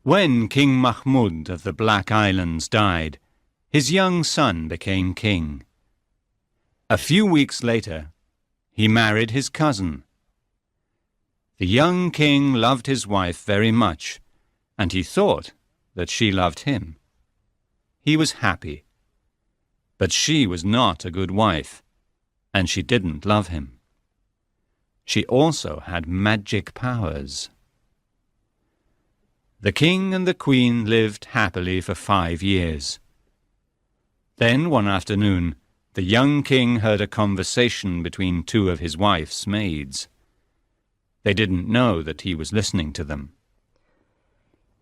When King Mahmud of the Black Islands died, his young son became king. A few weeks later, he married his cousin. The young king loved his wife very much, and he thought that she loved him. He was happy, but she was not a good wife, and she didn't love him. She also had magic powers. The king and the queen lived happily for 5 years. Then one afternoon, the young king heard a conversation between 2 of his wife's maids. They didn't know that he was listening to them.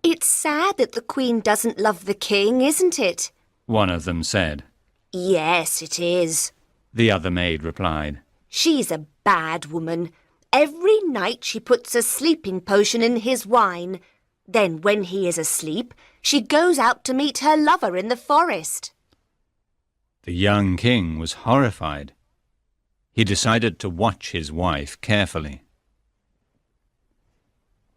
"It's sad that the Queen doesn't love the King, isn't it?" One of them said. "Yes, it is," The other maid replied. "She's a bad woman. Every night she puts a sleeping potion in his wine. Then when he is asleep, she goes out to meet her lover in the forest." The young king was horrified. He decided to watch his wife carefully.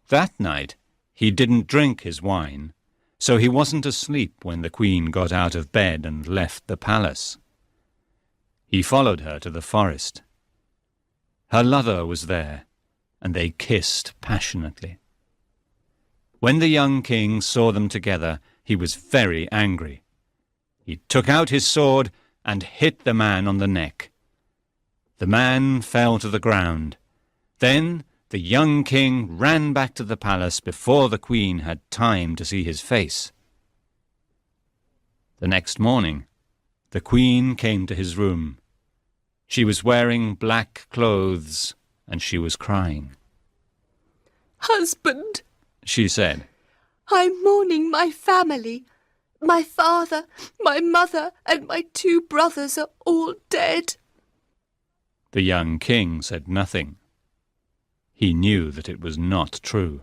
That night, he didn't drink his wine, so he wasn't asleep when the queen got out of bed and left the palace. He followed her to the forest. Her lover was there, and they kissed passionately. When the young king saw them together, he was very angry. He took out his sword and hit the man on the neck. The man fell to the ground. Then the young king ran back to the palace before the queen had time to see his face. The next morning, the queen came to his room. She was wearing black clothes and she was crying. "Husband," she said, "I'm mourning my family. My father, my mother, and my 2 brothers are all dead." The young king said nothing. He knew that it was not true.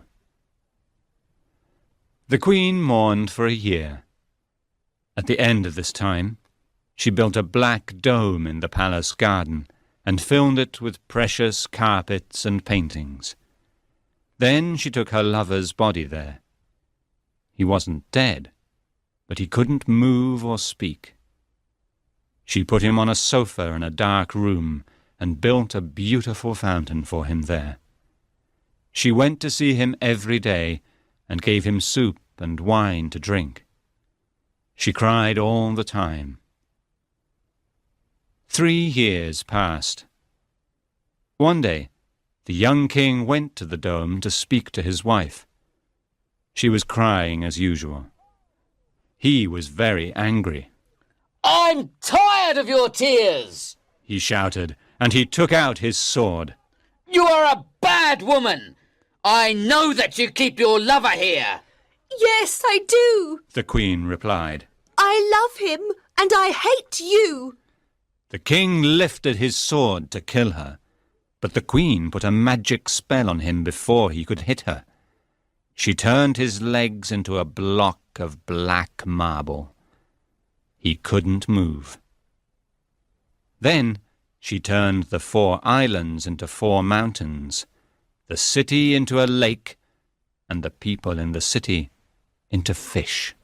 The queen mourned for a year. At the end of this time, she built a black dome in the palace garden and filled it with precious carpets and paintings. Then she took her lover's body there. He wasn't dead, but he couldn't move or speak. She put him on a sofa in a dark room and built a beautiful fountain for him there. She went to see him every day and gave him soup and wine to drink. She cried all the time. 3 years passed. One day, the young king went to the dome to speak to his wife. She was crying as usual. He was very angry. "I'm tired of your tears," he shouted, and he took out his sword. "You are a bad woman. I know that you keep your lover here." "Yes, I do. The queen replied. I love him, and I hate you." The king lifted his sword to kill her, but the queen put a magic spell on him before he could hit her. She turned his legs into a block of black marble. He couldn't move. Then she turned the 4 islands into 4 mountains, the city into a lake, and the people in the city into fish.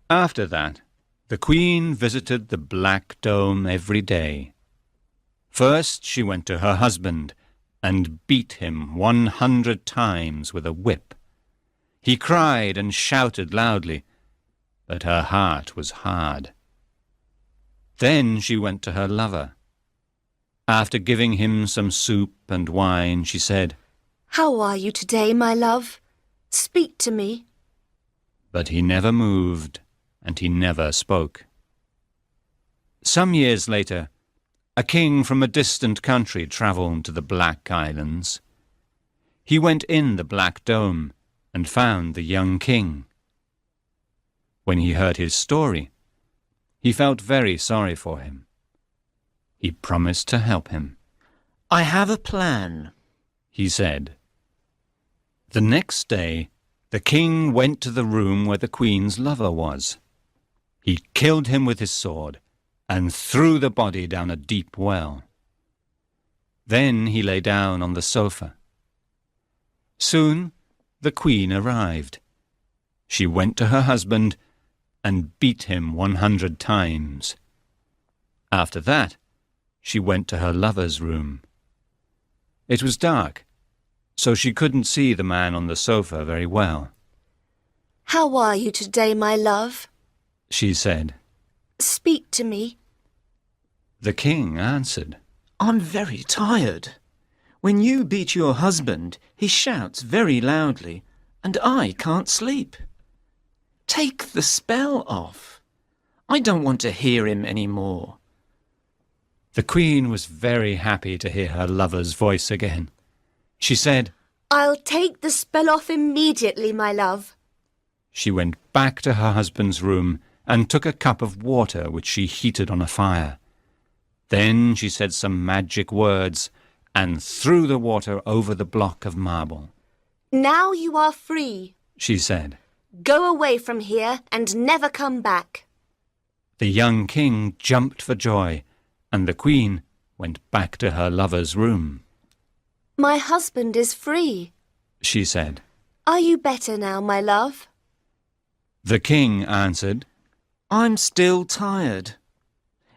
After that, the queen visited the Black Dome every day. First she went to her husband and beat him 100 times with a whip. He cried and shouted loudly, but her heart was hard. Then she went to her lover. After giving him some soup and wine, she said, "How are you today, my love? Speak to me." But he never moved, and he never spoke. Some years later, a king from a distant country travelled to the Black Islands. He went in the Black Dome and found the young king. When he heard his story, he felt very sorry for him. He promised to help him. "I have a plan," he said. The next day, the king went to the room where the queen's lover was. He killed him with his sword and threw the body down a deep well. Then he lay down on the sofa. Soon the queen arrived. She went to her husband and beat him 100 times. After that, she went to her lover's room. It was dark, so she couldn't see the man on the sofa very well. "How are you today, my love?" She said. "Speak to me." The king answered, "I'm very tired. When you beat your husband, he shouts very loudly, and I can't sleep. Take the spell off. I don't want to hear him any more." The queen was very happy to hear her lover's voice again. She said, "I'll take the spell off immediately, my love." She went back to her husband's room and took a cup of water which she heated on a fire. Then she said some magic words and threw the water over the block of marble. "Now you are free. She said. Go away from here and never come back." The young king jumped for joy, and the queen went back to her lover's room. "My husband is free. She said. Are you better now, my love?" The king answered, "I'm still tired.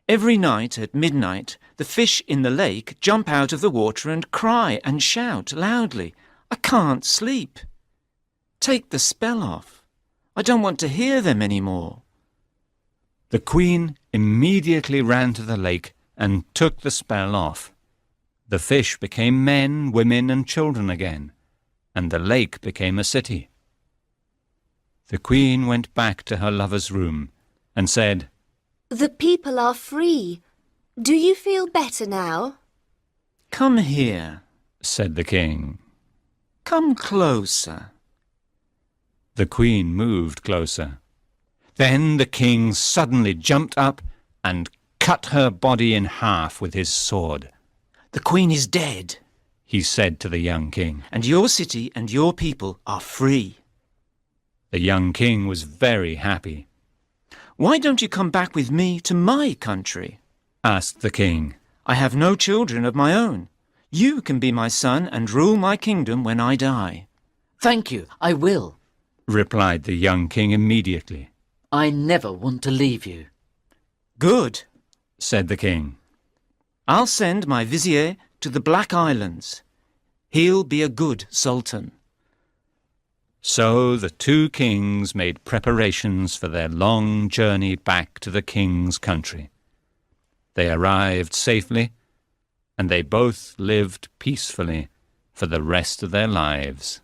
Every night at midnight, the fish in the lake jump out of the water and cry and shout loudly. I can't sleep. Take the spell off. I don't want to hear them any more." The queen immediately ran to the lake and took the spell off. The fish became men, women, and children again, and the lake became a city. The queen went back to her lover's room and said, "The people are free. Do you feel better now?" "Come here," said the king. "Come closer." The queen moved closer. Then the king suddenly jumped up and cut her body in half with his sword. "The queen is dead, He said to the young king. and your city and your people are free." The young king was very happy. "Why don't you come back with me to my country?" Asked the king. "I have no children of my own. You can be my son and rule my kingdom when I die." Thank you, I will. Replied the young king immediately. I never want to leave you. "Good," Said the king. "I'll send my vizier to the Black Islands. He'll be a good sultan." So the two kings made preparations for their long journey back to the king's country. They arrived safely, and they both lived peacefully for the rest of their lives.